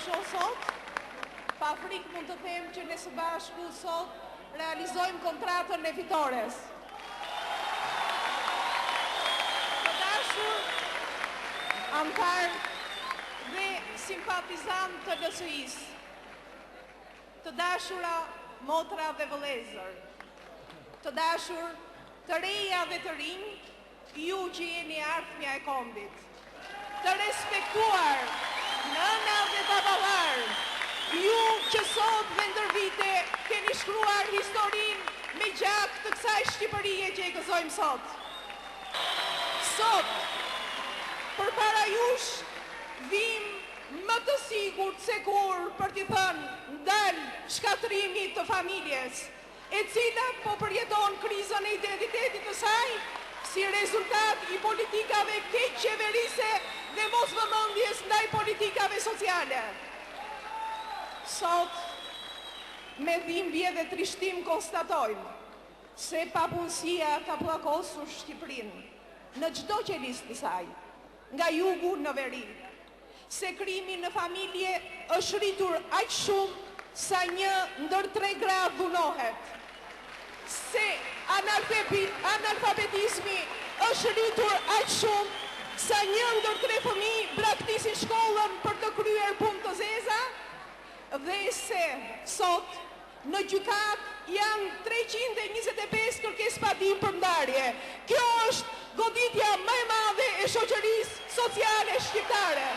shoh sot, pa frikë mund të them që ne së bashku sot realizojmë kontratën e fitores. Të dashur antar dhe simpatizant të LSI-s, të dashura motra dhe vëllezër, të dashur të reja dhe të rinj, ju që jeni ardhmja e kombit, të respektuar nëna dhe baballar, ju që sot dhe ndër vite keni shkruar historinë me gjakë të kësaj Shqipërie që e gëzojmë sot. Sot, përpara jush, vim më të sigurt se kur për t'i thënë ndal shkatrimit të familjes, e cila po përjeton krizën e identitetit të saj si rezultat i politikave keq qeverise dhe mos vëmendjes ndaj politikave sociale. Sot, me dhimbje dhe trishtim konstatojmë se papunësia ka pllakosur Shqipërinë në çdo qelisë të saj, nga jugu në veri, se krimi në familje është rritur aq shumë sa 1 ndër 3 gra dhunohet, se analfabetizmi është rritur aq shumë sa 1 ndër 3 fëmijë braktisin shkollën për të kryer punë të zeza, dhe se sot në gjykat janë 325 kërkesë padim për ndarje. Kjo është goditja më e madhe e shoqërisë sociale shqiptare.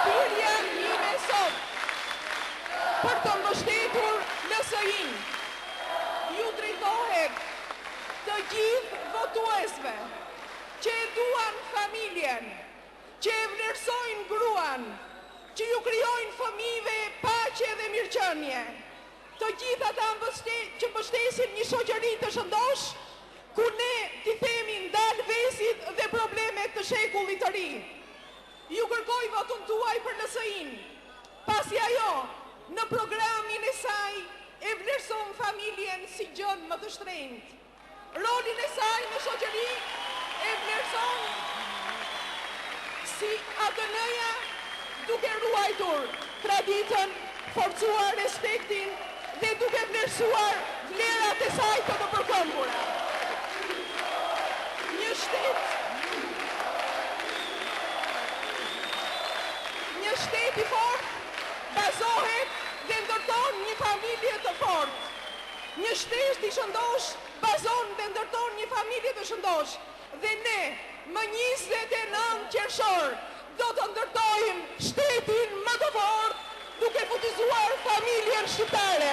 Pirja ime sot për të mbështetur LSI-n ju drejtohet të gjithë votuesve që e duan familjen, që e vlerësojnë gruan, që ju krijojnë fëmijëve paqe dhe mirëqenie, të gjithë ata që mbështesin një shoqëri të shëndosh, ku ne t'i themi ndal vezit dhe problemet të shekullit të ri. Ju kërkoj votun tuaj për LSI-n, pasi ajo në programin e saj e vlerëson familjen si gjën më të shtrenjtë. Rolin e saj në shoqëri e vlerëson si ADN-ja, duke ruajtur traditën, forcuar respektin dhe duke vlerësuar vlerat e saj të përkëmbura. Një shtet i fort bazohet dhe ndërton një familje të fort. Një shtet i shëndosh bazon dhe ndërton një familje të shëndosh. Dhe ne, më 29 qershor, do të ndërtojmë shtetin më të fort duke futizuar familjen shqiptare.